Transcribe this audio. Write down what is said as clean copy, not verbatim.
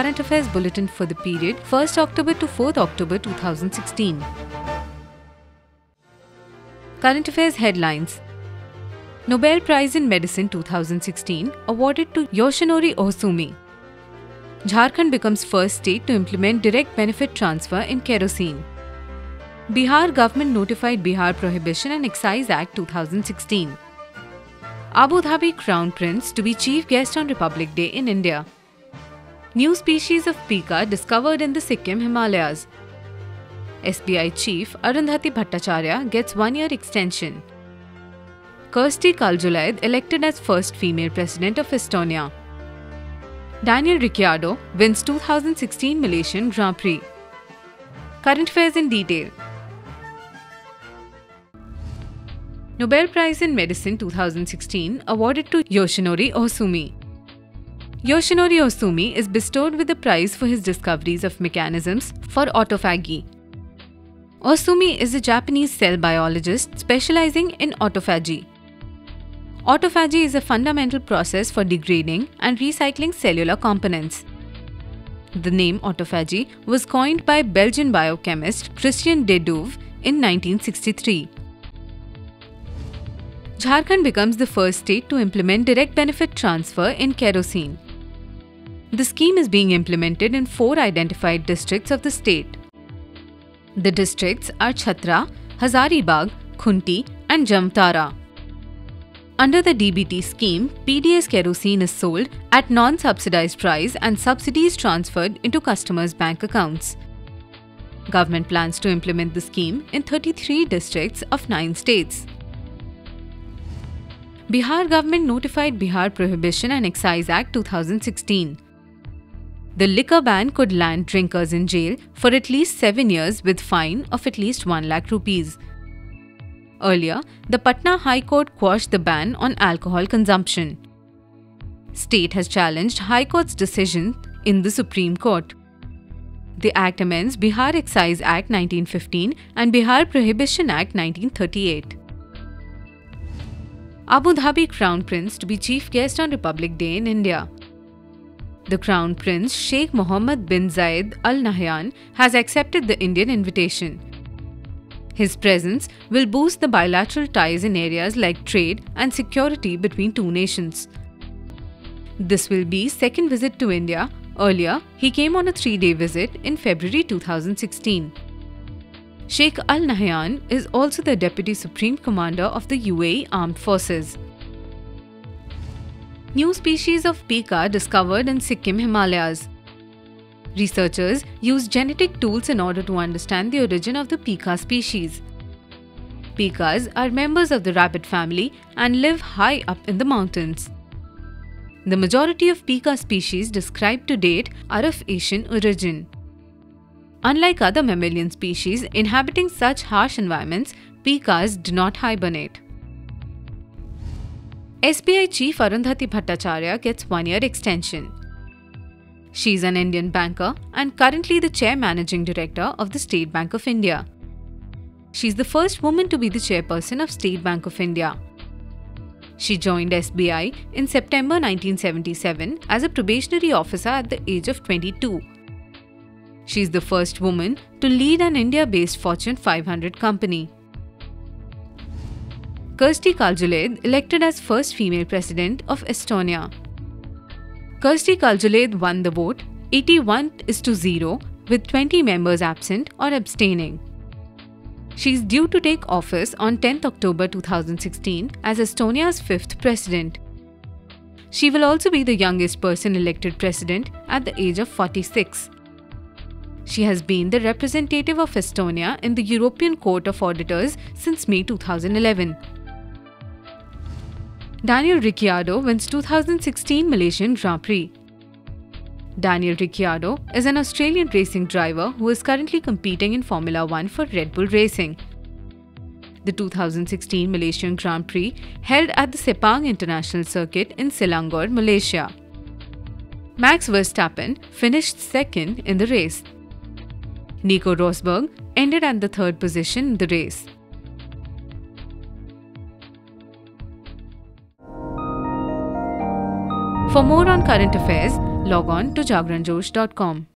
current affairs bulletin for the period 1st October to 4th October 2016. Current affairs headlines. Nobel Prize in Medicine 2016 awarded to Yoshinori Ohsumi. Jharkhand becomes first state to implement direct benefit transfer in kerosene. Bihar government notified Bihar Prohibition and Excise Act 2016. Abu Dhabi Crown Prince to be chief guest on Republic Day in India. New species of pika discovered in the Sikkim Himalayas. SBI chief Arundhati Bhattacharya gets 1-year extension. Kersti Kaljulaid elected as first female president of Estonia. Daniel Ricciardo wins 2016 Malaysian Grand Prix. Current affairs in detail. Nobel Prize in Medicine 2016 awarded to Yoshinori Ohsumi. Yoshinori Ohsumi is bestowed with the prize for his discoveries of mechanisms for autophagy. Ohsumi is a Japanese cell biologist specializing in autophagy. Autophagy is a fundamental process for degrading and recycling cellular components. The name autophagy was coined by Belgian biochemist Christian de Duve in 1963. Jharkhand becomes the first state to implement direct benefit transfer in kerosene. The scheme is being implemented in 4 identified districts of the state. The districts are Chhatra, Hazaribagh, Khunti and Jamtara. Under the DBT scheme, PDS kerosene is sold at non-subsidized price and subsidies transferred into customers' bank accounts. Government plans to implement the scheme in 33 districts of 9 states. Bihar government notified Bihar Prohibition and Excise Act 2016. The liquor ban could land drinkers in jail for at least 7 years with fine of at least 1 lakh rupees. Earlier, the Patna High Court quashed the ban on alcohol consumption. State has challenged High Court's decision in the Supreme Court. The Act amends Bihar Excise Act 1915 and Bihar Prohibition Act 1938. Abu Dhabi Crown Prince to be chief guest on Republic Day in India. The Crown Prince Sheikh Mohammed bin Zayed Al Nahyan has accepted the Indian invitation. His presence will boost the bilateral ties in areas like trade and security between two nations. This will be his second visit to India. Earlier, he came on a 3-day visit in February 2016. Sheikh Al Nahyan is also the Deputy Supreme Commander of the UAE Armed Forces. New species of pika discovered in Sikkim Himalayas. Researchers use genetic tools in order to understand the origin of the pika species. Pikas are members of the rabbit family and live high up in the mountains. The majority of pika species described to date are of Asian origin. Unlike other mammalian species inhabiting such harsh environments, pikas do not hibernate. SBI chief Arundhati Bhattacharya gets 1-year extension. She is an Indian banker and currently the Chair Managing Director of the State Bank of India. She is the first woman to be the chairperson of State Bank of India. She joined SBI in September 1977 as a probationary officer at the age of 22. She is the first woman to lead an India-based Fortune 500 company. Kersti Kaljulaid elected as first female president of Estonia. Kersti Kaljulaid won the vote 81-0 with 20 members absent or abstaining. She is due to take office on 10th October 2016 as Estonia's 5th president. She will also be the youngest person elected president at the age of 46. She has been the representative of Estonia in the European Court of Auditors since May 2011. Daniel Ricciardo wins 2016 Malaysian Grand Prix. Daniel Ricciardo is an Australian racing driver who is currently competing in Formula 1 for Red Bull Racing. The 2016 Malaysian Grand Prix held at the Sepang International Circuit in Selangor, Malaysia. Max Verstappen finished second in the race. Nico Rosberg ended at the 3rd position in the race. For more on current affairs, Log on to jagranjosh.com.